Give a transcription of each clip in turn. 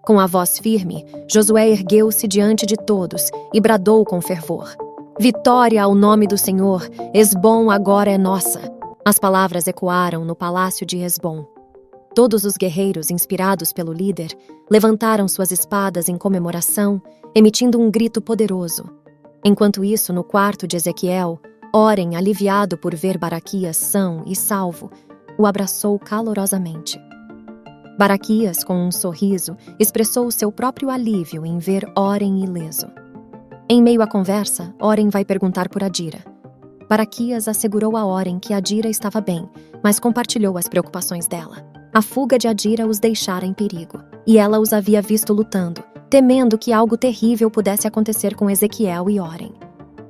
Com a voz firme, Josué ergueu-se diante de todos e bradou com fervor: Vitória ao nome do Senhor! Hesbom agora é nossa! As palavras ecoaram no palácio de Hesbom. Todos os guerreiros, inspirados pelo líder, levantaram suas espadas em comemoração, emitindo um grito poderoso. Enquanto isso, no quarto de Ezequiel, Orem, aliviado por ver Baraquias são e salvo, o abraçou calorosamente. Baraquias, com um sorriso, expressou seu próprio alívio em ver Orem ileso. Em meio à conversa, Orem vai perguntar por Adira. Baraquias assegurou a Orem que Adira estava bem, mas compartilhou as preocupações dela. A fuga de Adira os deixara em perigo, e ela os havia visto lutando, temendo que algo terrível pudesse acontecer com Ezequiel e Orem.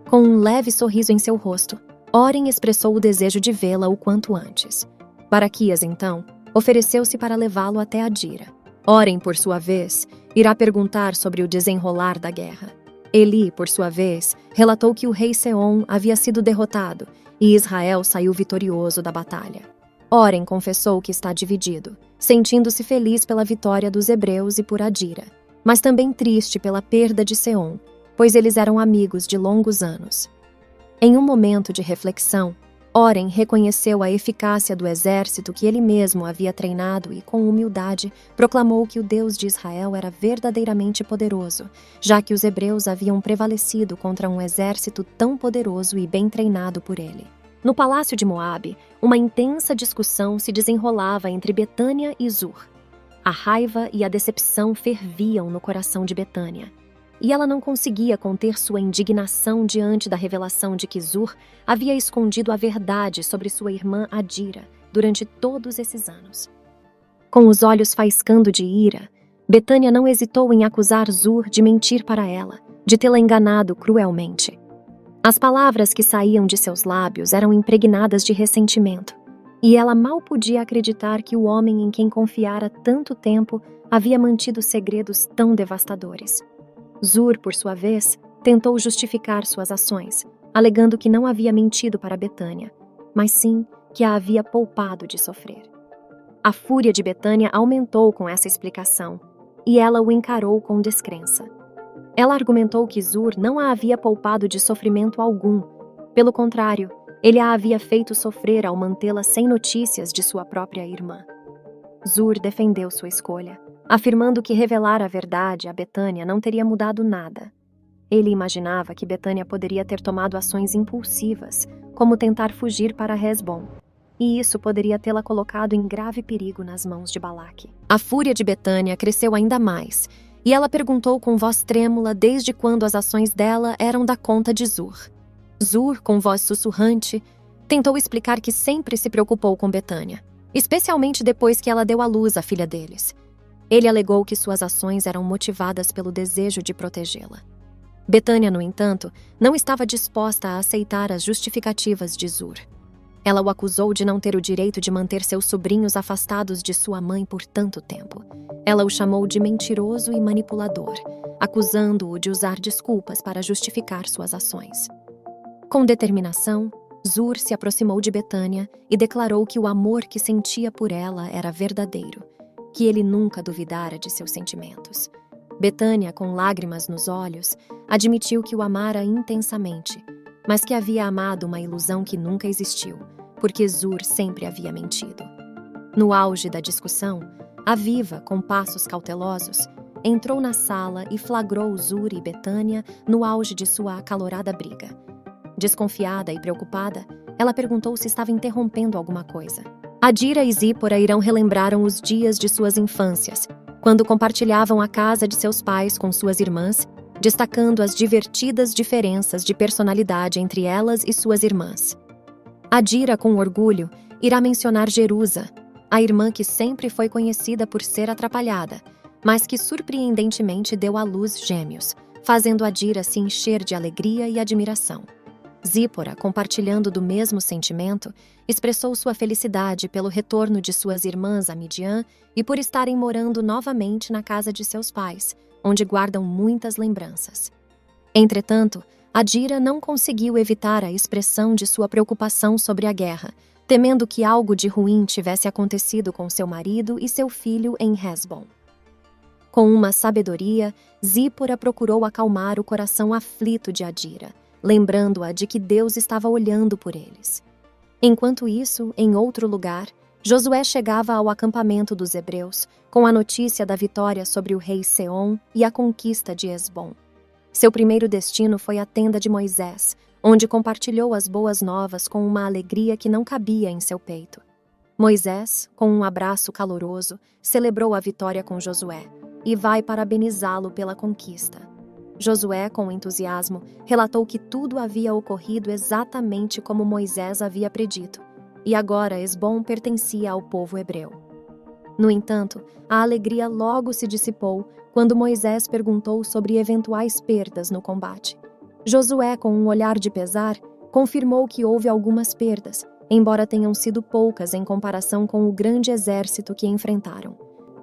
Com um leve sorriso em seu rosto, Orem expressou o desejo de vê-la o quanto antes. Baraquias, então, ofereceu-se para levá-lo até Adira. Orem, por sua vez, irá perguntar sobre o desenrolar da guerra. Eli, por sua vez, relatou que o rei Seom havia sido derrotado e Israel saiu vitorioso da batalha. Orem confessou que está dividido, sentindo-se feliz pela vitória dos hebreus e por Adira, mas também triste pela perda de Seom, pois eles eram amigos de longos anos. Em um momento de reflexão, Orem reconheceu a eficácia do exército que ele mesmo havia treinado e, com humildade, proclamou que o Deus de Israel era verdadeiramente poderoso, já que os hebreus haviam prevalecido contra um exército tão poderoso e bem treinado por ele. No palácio de Moabe, uma intensa discussão se desenrolava entre Betânia e Zur. A raiva e a decepção ferviam no coração de Betânia, e ela não conseguia conter sua indignação diante da revelação de que Zur havia escondido a verdade sobre sua irmã Adira durante todos esses anos. Com os olhos faiscando de ira, Betânia não hesitou em acusar Zur de mentir para ela, de tê-la enganado cruelmente. As palavras que saíam de seus lábios eram impregnadas de ressentimento, e ela mal podia acreditar que o homem em quem confiara tanto tempo havia mantido segredos tão devastadores. Zur, por sua vez, tentou justificar suas ações, alegando que não havia mentido para Betânia, mas sim que a havia poupado de sofrer. A fúria de Betânia aumentou com essa explicação, e ela o encarou com descrença. Ela argumentou que Zur não a havia poupado de sofrimento algum. Pelo contrário, ele a havia feito sofrer ao mantê-la sem notícias de sua própria irmã. Zur defendeu sua escolha, afirmando que revelar a verdade a Betânia não teria mudado nada. Ele imaginava que Betânia poderia ter tomado ações impulsivas, como tentar fugir para Hesbom, e isso poderia tê-la colocado em grave perigo nas mãos de Balaque. A fúria de Betânia cresceu ainda mais, e ela perguntou com voz trêmula desde quando as ações dela eram da conta de Zur. Zur, com voz sussurrante, tentou explicar que sempre se preocupou com Betânia, especialmente depois que ela deu à luz a filha deles. Ele alegou que suas ações eram motivadas pelo desejo de protegê-la. Betânia, no entanto, não estava disposta a aceitar as justificativas de Zur. Ela o acusou de não ter o direito de manter seus sobrinhos afastados de sua mãe por tanto tempo. Ela o chamou de mentiroso e manipulador, acusando-o de usar desculpas para justificar suas ações. Com determinação, Zur se aproximou de Betânia e declarou que o amor que sentia por ela era verdadeiro, que ele nunca duvidara de seus sentimentos. Betânia, com lágrimas nos olhos, admitiu que o amara intensamente, mas que havia amado uma ilusão que nunca existiu, porque Zur sempre havia mentido. No auge da discussão, a viva, com passos cautelosos, entrou na sala e flagrou Zur e Betânia no auge de sua acalorada briga. Desconfiada e preocupada, ela perguntou se estava interrompendo alguma coisa. Adira e Zípora irão relembrar os dias de suas infâncias, quando compartilhavam a casa de seus pais com suas irmãs, destacando as divertidas diferenças de personalidade entre elas e suas irmãs. Adira, com orgulho, irá mencionar Jerusa, a irmã que sempre foi conhecida por ser atrapalhada, mas que surpreendentemente deu à luz gêmeos, fazendo Adira se encher de alegria e admiração. Zípora, compartilhando do mesmo sentimento, expressou sua felicidade pelo retorno de suas irmãs a Midian e por estarem morando novamente na casa de seus pais, onde guardam muitas lembranças. Entretanto, Adira não conseguiu evitar a expressão de sua preocupação sobre a guerra, temendo que algo de ruim tivesse acontecido com seu marido e seu filho em Hesbom. Com uma sabedoria, Zípora procurou acalmar o coração aflito de Adira, lembrando-a de que Deus estava olhando por eles. Enquanto isso, em outro lugar, Josué chegava ao acampamento dos hebreus com a notícia da vitória sobre o rei Seom e a conquista de Hesbom. Seu primeiro destino foi a tenda de Moisés, onde compartilhou as boas novas com uma alegria que não cabia em seu peito. Moisés, com um abraço caloroso, celebrou a vitória com Josué e vai parabenizá-lo pela conquista. Josué, com entusiasmo, relatou que tudo havia ocorrido exatamente como Moisés havia predito, e agora Hesbom pertencia ao povo hebreu. No entanto, a alegria logo se dissipou quando Moisés perguntou sobre eventuais perdas no combate. Josué, com um olhar de pesar, confirmou que houve algumas perdas, embora tenham sido poucas em comparação com o grande exército que enfrentaram.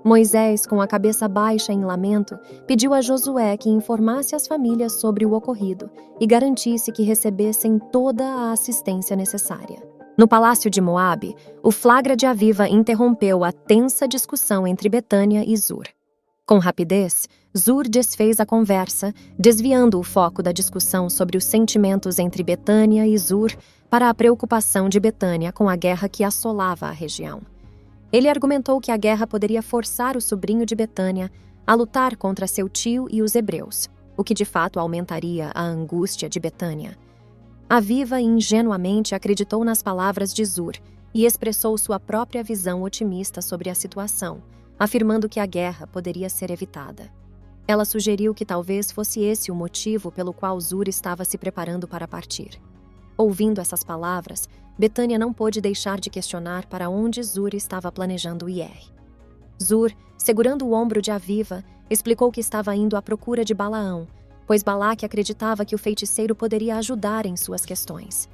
Moisés, com a cabeça baixa em lamento, pediu a Josué que informasse as famílias sobre o ocorrido e garantisse que recebessem toda a assistência necessária. No palácio de Moabe, o flagra de Aviva interrompeu a tensa discussão entre Betânia e Zur. Com rapidez, Zur desfez a conversa, desviando o foco da discussão sobre os sentimentos entre Betânia e Zur para a preocupação de Betânia com a guerra que assolava a região. Ele argumentou que a guerra poderia forçar o sobrinho de Betânia a lutar contra seu tio e os hebreus, o que de fato aumentaria a angústia de Betânia. Aviva ingenuamente acreditou nas palavras de Zur e expressou sua própria visão otimista sobre a situação, afirmando que a guerra poderia ser evitada. Ela sugeriu que talvez fosse esse o motivo pelo qual Zur estava se preparando para partir. Ouvindo essas palavras, Betânia não pôde deixar de questionar para onde Zur estava planejando ir. Zur, segurando o ombro de Aviva, explicou que estava indo à procura de Balaão, pois Balaque acreditava que o feiticeiro poderia ajudar em suas questões.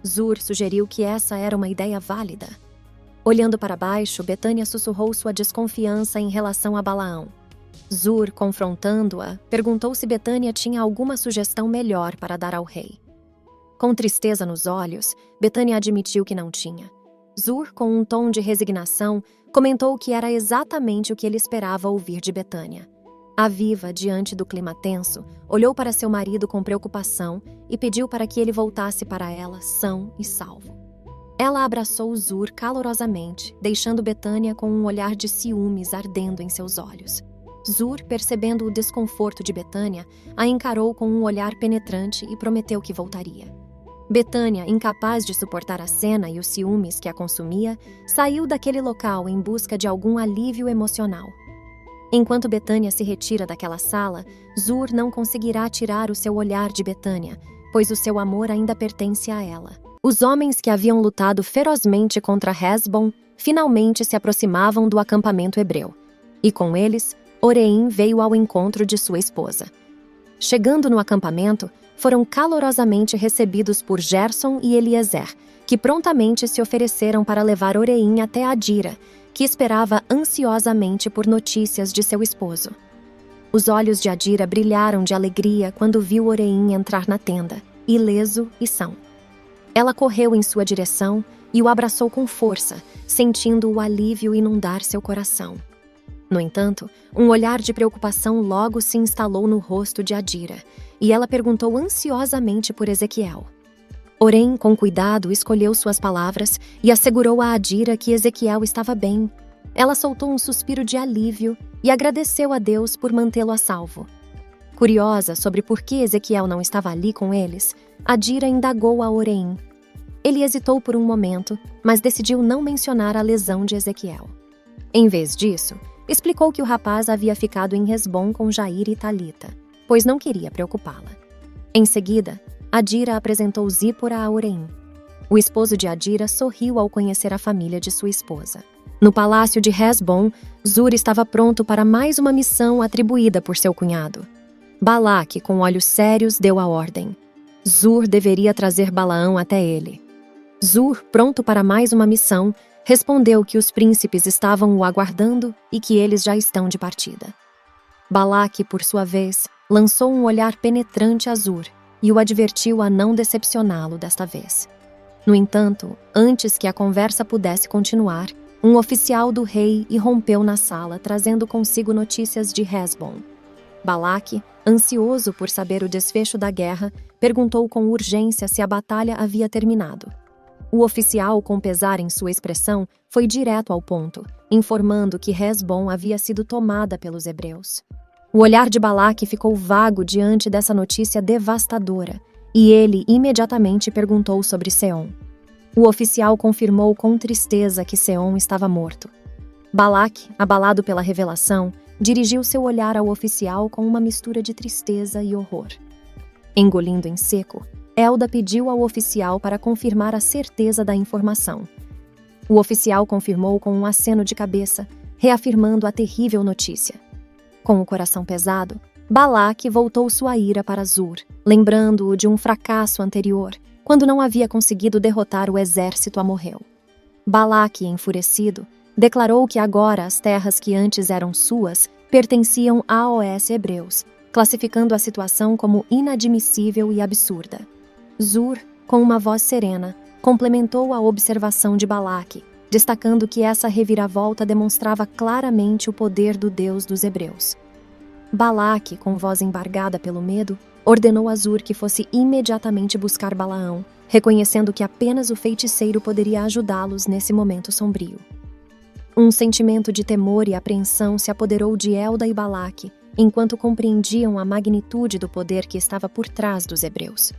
Zur sugeriu que essa era uma ideia válida. Olhando para baixo, Betânia sussurrou sua desconfiança em relação a Balaão. Zur, confrontando-a, perguntou se Betânia tinha alguma sugestão melhor para dar ao rei. Com tristeza nos olhos, Betânia admitiu que não tinha. Zur, com um tom de resignação, comentou que era exatamente o que ele esperava ouvir de Betânia. Aviva, diante do clima tenso, olhou para seu marido com preocupação e pediu para que ele voltasse para ela são e salvo. Ela abraçou Zur calorosamente, deixando Betânia com um olhar de ciúmes ardendo em seus olhos. Zur, percebendo o desconforto de Betânia, a encarou com um olhar penetrante e prometeu que voltaria. Betânia, incapaz de suportar a cena e os ciúmes que a consumia, saiu daquele local em busca de algum alívio emocional. Enquanto Betânia se retira daquela sala, Zur não conseguirá tirar o seu olhar de Betânia, pois o seu amor ainda pertence a ela. Os homens que haviam lutado ferozmente contra Hesbom finalmente se aproximavam do acampamento hebreu, e com eles, Oreim veio ao encontro de sua esposa. Chegando no acampamento, foram calorosamente recebidos por Gerson e Eliezer, que prontamente se ofereceram para levar Oreim até Adira, que esperava ansiosamente por notícias de seu esposo. Os olhos de Adira brilharam de alegria quando viu Oreim entrar na tenda, ileso e são. Ela correu em sua direção e o abraçou com força, sentindo o alívio inundar seu coração. No entanto, um olhar de preocupação logo se instalou no rosto de Adira, e ela perguntou ansiosamente por Ezequiel. Porém, com cuidado, escolheu suas palavras e assegurou a Adira que Ezequiel estava bem. Ela soltou um suspiro de alívio e agradeceu a Deus por mantê-lo a salvo. Curiosa sobre por que Ezequiel não estava ali com eles, Adira indagou a Oreim. Ele hesitou por um momento, mas decidiu não mencionar a lesão de Ezequiel. Em vez disso, explicou que o rapaz havia ficado em Hesbom com Jair e Talita, pois não queria preocupá-la. Em seguida, Adira apresentou Zípora a Oreim. O esposo de Adira sorriu ao conhecer a família de sua esposa. No palácio de Hesbom, Zur estava pronto para mais uma missão atribuída por seu cunhado. Balaque, com olhos sérios, deu a ordem. Zur deveria trazer Balaão até ele. Zur, pronto para mais uma missão, respondeu que os príncipes estavam o aguardando e que eles já estão de partida. Balaque, por sua vez, lançou um olhar penetrante a Zur e o advertiu a não decepcioná-lo desta vez. No entanto, antes que a conversa pudesse continuar, um oficial do rei irrompeu na sala, trazendo consigo notícias de Hesbom. Balaque, ansioso por saber o desfecho da guerra, perguntou com urgência se a batalha havia terminado. O oficial, com pesar em sua expressão, foi direto ao ponto, informando que Hesbom havia sido tomada pelos hebreus. O olhar de Balaque ficou vago diante dessa notícia devastadora, e ele imediatamente perguntou sobre Seom. O oficial confirmou com tristeza que Seom estava morto. Balaque, abalado pela revelação, dirigiu seu olhar ao oficial com uma mistura de tristeza e horror. Engolindo em seco, Elda pediu ao oficial para confirmar a certeza da informação. O oficial confirmou com um aceno de cabeça, reafirmando a terrível notícia. Com o coração pesado, Balaque voltou sua ira para Zur, lembrando-o de um fracasso anterior, quando não havia conseguido derrotar o exército amorreu. Balaque, enfurecido, declarou que agora as terras que antes eram suas pertenciam aos hebreus, classificando a situação como inadmissível e absurda. Zur, com uma voz serena, complementou a observação de Balaque, destacando que essa reviravolta demonstrava claramente o poder do Deus dos hebreus. Balaque, com voz embargada pelo medo, ordenou a Zur que fosse imediatamente buscar Balaão, reconhecendo que apenas o feiticeiro poderia ajudá-los nesse momento sombrio. Um sentimento de temor e apreensão se apoderou de Elda e Balaque, enquanto compreendiam a magnitude do poder que estava por trás dos hebreus.